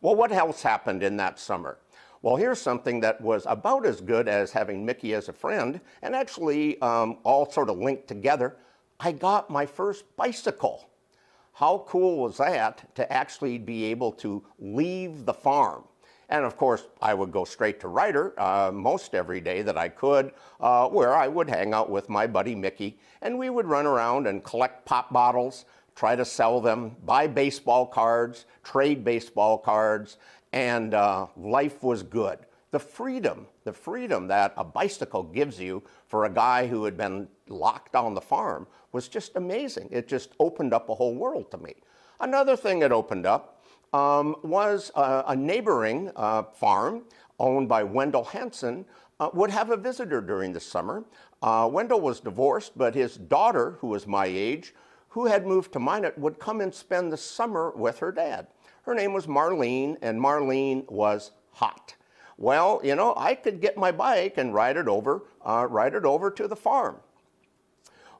Well, what else happened in that summer? Well, here's something that was about as good as having Mickey as a friend, and actually all sort of linked together. I got my first bicycle. How cool was that to actually be able to leave the farm? And of course, I would go straight to Ryder most every day that I could, where I would hang out with my buddy Mickey, and we would run around and collect pop bottles, try to sell them, buy baseball cards, trade baseball cards, and life was good. The freedom that a bicycle gives you for a guy who had been locked on the farm was just amazing. It just opened up a whole world to me. Another thing that opened up was a neighboring farm owned by Wendell Hanson would have a visitor during the summer. Wendell was divorced, but his daughter, who was my age, who had moved to Minot, would come and spend the summer with her dad. Her name was Marlene, and Marlene was hot. Well, you know, I could get my bike and ride it over to the farm.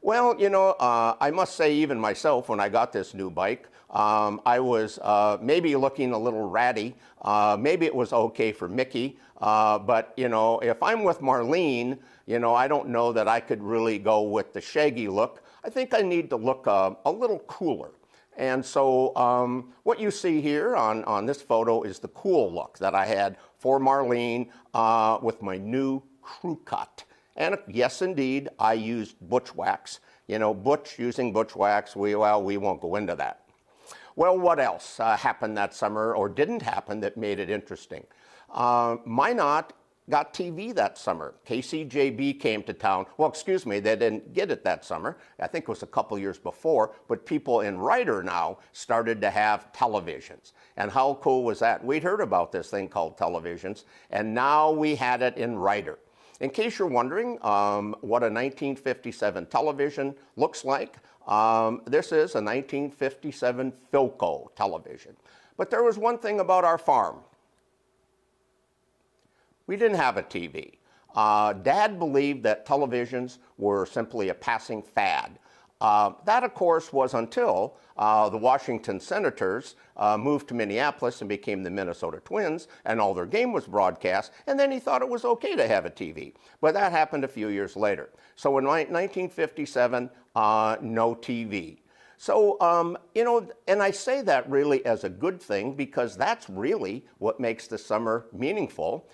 Well, you know, I must say, even myself, when I got this new bike, I was maybe looking a little ratty. Maybe it was okay for Mickey, but you know, if I'm with Marlene, you know, I don't know that I could really go with the shaggy look. I think I need to look a little cooler. And so what you see here on this photo is the cool look that I had for Marlene with my new crew cut. And yes, indeed, I used butch wax. You know, using butch wax, we won't go into that. Well, what else happened that summer or didn't happen that made it interesting? Minot got TV that summer. KCJB came to town. Well, excuse me, they didn't get it that summer. I think it was a couple years before, but people in Ryder now started to have televisions. And how cool was that? We'd heard about this thing called televisions, and now we had it in Ryder. In case you're wondering what a 1957 television looks like, this is a 1957 Philco television. But there was one thing about our farm. We didn't have a TV. Dad believed that televisions were simply a passing fad. That, of course, was until the Washington Senators moved to Minneapolis and became the Minnesota Twins, and all their game was broadcast, and then he thought it was okay to have a TV. But that happened a few years later. So in 1957, no TV. So, you know, and I say that really as a good thing because that's really what makes the summer meaningful,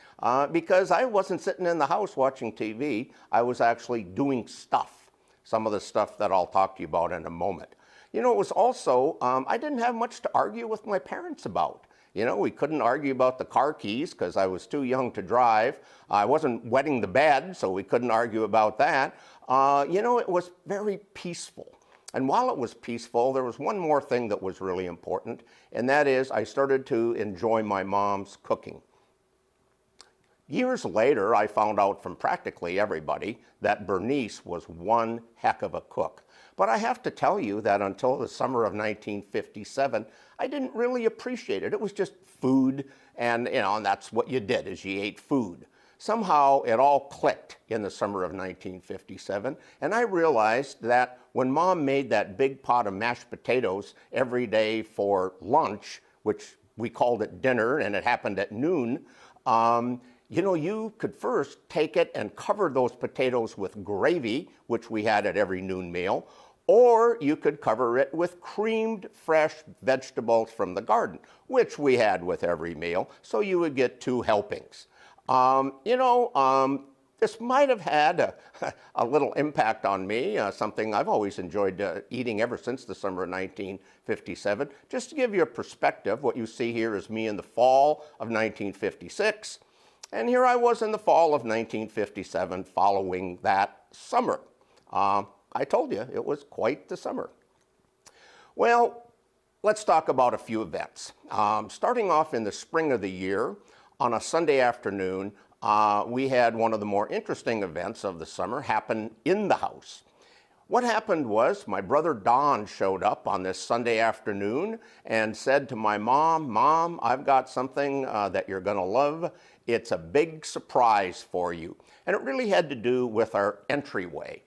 because I wasn't sitting in the house watching TV. I was actually doing stuff, some of the stuff that I'll talk to you about in a moment. You know, it was also, I didn't have much to argue with my parents about. You know, we couldn't argue about the car keys because I was too young to drive. I wasn't wetting the bed, so we couldn't argue about that. You know, it was very peaceful. And while it was peaceful, there was one more thing that was really important, and that is I started to enjoy my mom's cooking. Years later, I found out from practically everybody that Bernice was one heck of a cook. But I have to tell you that until the summer of 1957, I didn't really appreciate it. It was just food, and you know, and that's what you did, is you ate food. Somehow it all clicked in the summer of 1957, and I realized that when Mom made that big pot of mashed potatoes every day for lunch, which we called it dinner, and it happened at noon, you know, you could first take it and cover those potatoes with gravy, which we had at every noon meal, or you could cover it with creamed fresh vegetables from the garden, which we had with every meal, so you would get 2 helpings. You know, this might have had a little impact on me, something I've always enjoyed eating ever since the summer of 1957. Just to give you a perspective, what you see here is me in the fall of 1956, and here I was in the fall of 1957 following that summer. I told you, it was quite the summer. Well, let's talk about a few events. Starting off in the spring of the year, on a Sunday afternoon, we had one of the more interesting events of the summer happen in the house. What happened was my brother Don showed up on this Sunday afternoon and said to my mom, "Mom, I've got something that you're going to love. It's a big surprise for you." And it really had to do with our entryway.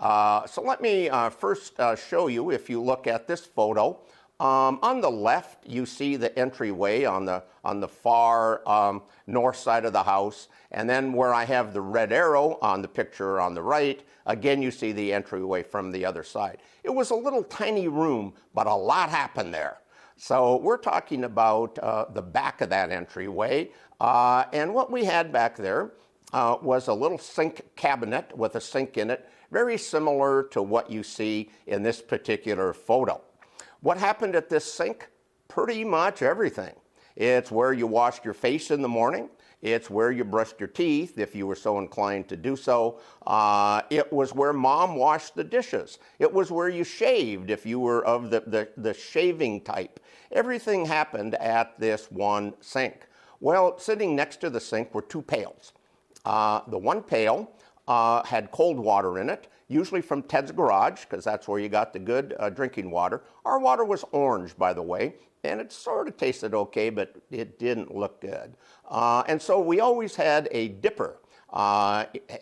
So let me first show you, if you look at this photo, On the left, you see the entryway on the far north side of the house. And then where I have the red arrow on the picture on the right, again, you see the entryway from the other side. It was a little tiny room, but a lot happened there. So we're talking about the back of that entryway. And what we had back there was a little sink cabinet with a sink in it, very similar to what you see in this particular photo. What happened at this sink? Pretty much everything. It's where you washed your face in the morning. It's where you brushed your teeth, if you were so inclined to do so. It was where Mom washed the dishes. It was where you shaved, if you were of the shaving type. Everything happened at this one sink. Well, sitting next to the sink were two pails. The one pail had cold water in it, usually from Ted's Garage, because that's where you got the good drinking water. Our water was orange, by the way, and it sort of tasted okay, but it didn't look good. And so we always had a dipper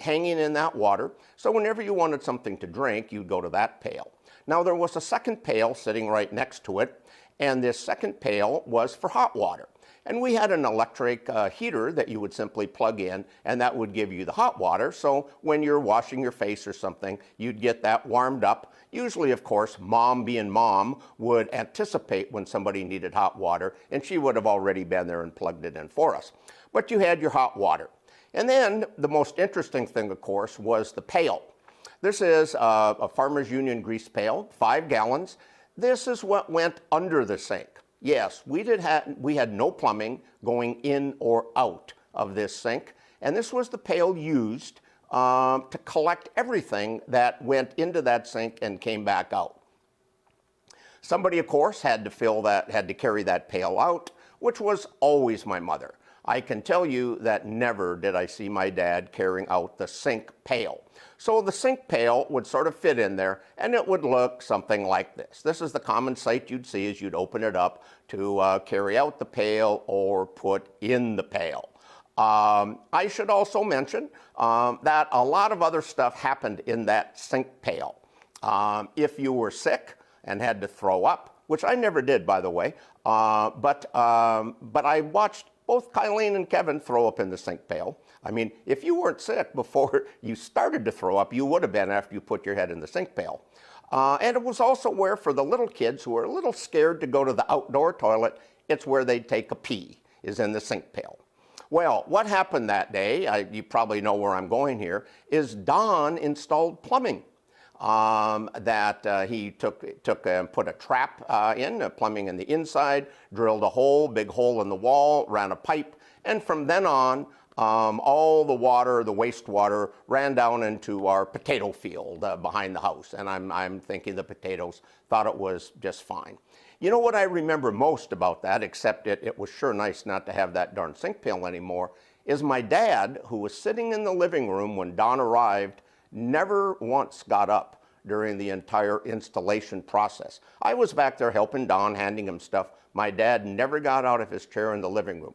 hanging in that water. So whenever you wanted something to drink, you'd go to that pail. Now there was a second pail sitting right next to it, and this second pail was for hot water. And we had an electric heater that you would simply plug in, and that would give you the hot water. So when you're washing your face or something, you'd get that warmed up. Usually, of course, Mom being Mom would anticipate when somebody needed hot water, and she would have already been there and plugged it in for us. But you had your hot water. And then the most interesting thing, of course, was the pail. This is a Farmers Union grease pail, 5 gallons. This is what went under the sink. Yes, we had no plumbing going in or out of this sink, and this was the pail used to collect everything that went into that sink and came back out. Somebody, of course, had to carry that pail out, which was always my mother. I can tell you that never did I see my dad carrying out the sink pail. So the sink pail would sort of fit in there, and it would look something like this. This is the common sight you'd see as you'd open it up to carry out the pail or put in the pail. I should also mention that a lot of other stuff happened in that sink pail. If you were sick and had to throw up, which I never did, by the way, but I watched both Kylene and Kevin throw up in the sink pail. I mean, if you weren't sick before you started to throw up, you would have been after you put your head in the sink pail. And it was also where, for the little kids who were a little scared to go to the outdoor toilet, it's where they'd take a pee, is in the sink pail. Well, what happened that day, you probably know where I'm going here, is Don installed plumbing. He took and put a trap in, plumbing in the inside, drilled a hole, big hole in the wall, ran a pipe, and from then on, all the water, the wastewater, ran down into our potato field behind the house. And I'm thinking the potatoes thought it was just fine. You know what I remember most about that, except it was sure nice not to have that darn sink pail anymore, is my dad, who was sitting in the living room when Don arrived, never once got up during the entire installation process. I was back there helping Don, handing him stuff. My dad never got out of his chair in the living room.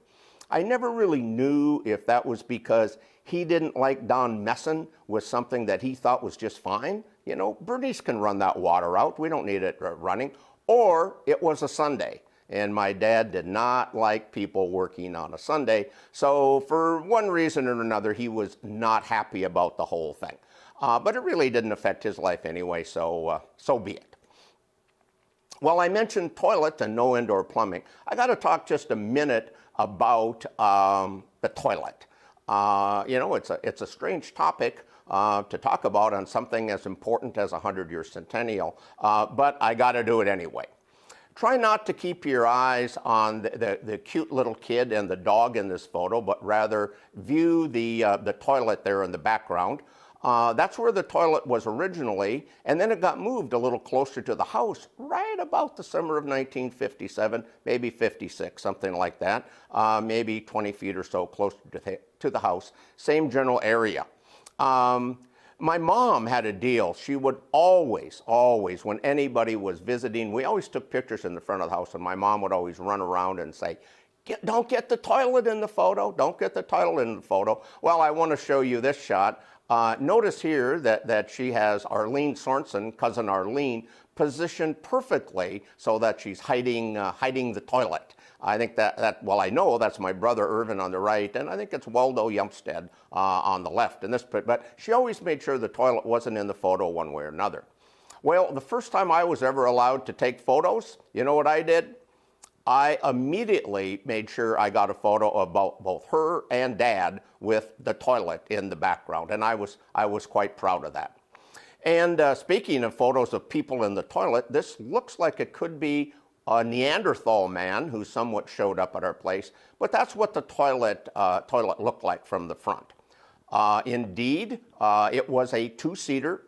I never really knew if that was because he didn't like Don messing with something that he thought was just fine. You know, Bernice can run that water out. We don't need it running. Or it was a Sunday, and my dad did not like people working on a Sunday. So for one reason or another, he was not happy about the whole thing. But it really didn't affect his life anyway, so be it. Well, I mentioned toilet and no indoor plumbing. I got to talk just a minute about the toilet. You know, it's a strange topic to talk about on something as important as a 100-year centennial, but I got to do it anyway. Try not to keep your eyes on the cute little kid and the dog in this photo, but rather view the toilet there in the background. That's where the toilet was originally, and then it got moved a little closer to the house right about the summer of 1957, maybe 56, something like that, maybe 20 feet or so closer to the house, same general area. My mom had a deal. She would always, when anybody was visiting, we always took pictures in the front of the house, and my mom would always run around and say, Don't get the toilet in the photo. Don't get the toilet in the photo. Well, I want to show you this shot. Notice here that she has Arlene Sorensen, cousin Arlene, positioned perfectly so that she's hiding the toilet. I think well, I know that's my brother Irvin on the right, and I think it's Waldo Yumstead on the left in this, but she always made sure the toilet wasn't in the photo one way or another. Well, the first time I was ever allowed to take photos, you know what I did? I immediately made sure I got a photo of both her and Dad with the toilet in the background, and I was quite proud of that. And speaking of photos of people in the toilet, this looks like it could be a Neanderthal man who somewhat showed up at our place, but that's what the toilet looked like from the front. Indeed, it was a two-seater,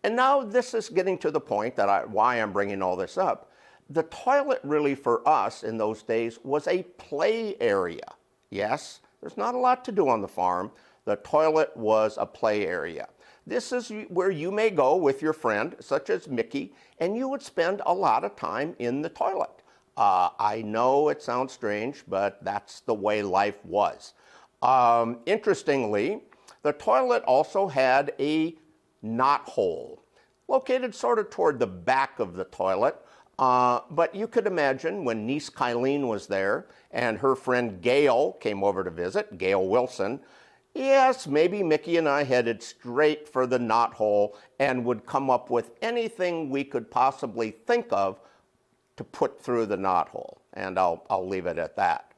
and now this is getting to the point that why I'm bringing all this up. The toilet really for us in those days was a play area. Yes, there's not a lot to do on the farm. The toilet was a play area. This is where you may go with your friend, such as Mickey, and you would spend a lot of time in the toilet. I know it sounds strange, but that's the way life was. Interestingly, the toilet also had a knot hole located sort of toward the back of the toilet. But you could imagine when niece Kylene was there and her friend Gail came over to visit, Gail Wilson, yes, maybe Mickey and I headed straight for the knot hole and would come up with anything we could possibly think of to put through the knot hole. And I'll leave it at that.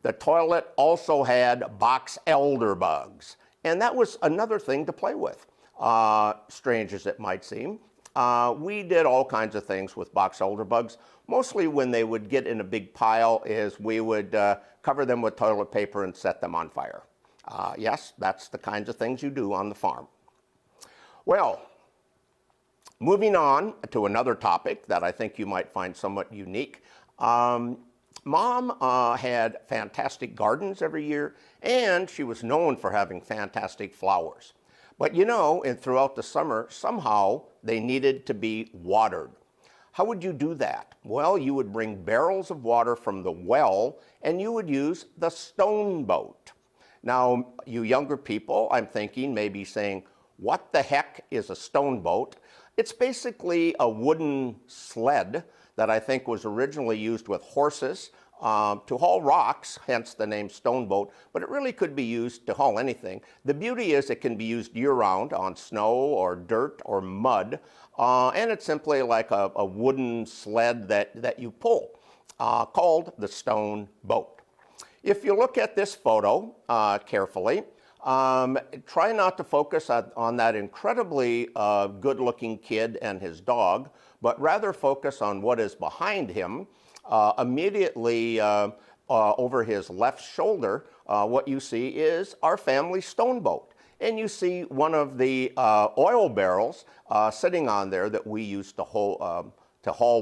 The toilet also had box elder bugs, and that was another thing to play with, strange as it might seem. We did all kinds of things with box elder bugs. Mostly when they would get in a big pile is we would cover them with toilet paper and set them on fire. Yes, that's the kinds of things you do on the farm. Well, moving on to another topic that I think you might find somewhat unique. Mom had fantastic gardens every year, and she was known for having fantastic flowers. But you know, throughout the summer, somehow they needed to be watered. How would you do that? Well, you would bring barrels of water from the well, and you would use the stone boat. Now, you younger people, I'm thinking, may be saying, what the heck is a stone boat? It's basically a wooden sled that I think was originally used with horses to haul rocks, hence the name stone boat, but it really could be used to haul anything. The beauty is it can be used year-round on snow or dirt or mud, and it's simply like a wooden sled that you pull, called the stone boat. If you look at this photo carefully, try not to focus on that incredibly good-looking kid and his dog, but rather focus on what is behind him. Immediately over his left shoulder, what you see is our family stone boat. And you see one of the oil barrels sitting on there that we used to haul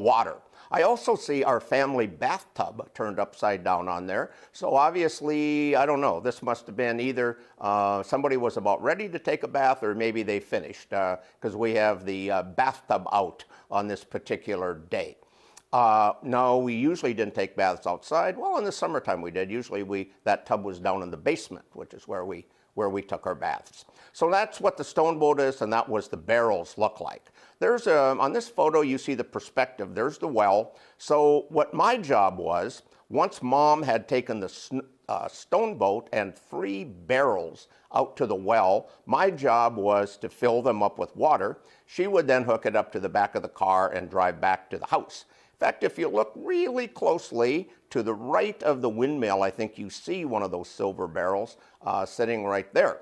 water. I also see our family bathtub turned upside down on there. So obviously, I don't know, this must have been either somebody was about ready to take a bath or maybe they finished, because we have the bathtub out on this particular day. No, we usually didn't take baths outside. Well, in the summertime we did. Usually that tub was down in the basement, which is where we took our baths. So that's what the stone boat is, and that was the barrels look like. There's on this photo you see the perspective. There's the well. So what my job was, once Mom had taken the stone boat and 3 barrels out to the well, my job was to fill them up with water. She would then hook it up to the back of the car and drive back to the house. In fact, if you look really closely to the right of the windmill, I think you see one of those silver barrels sitting right there.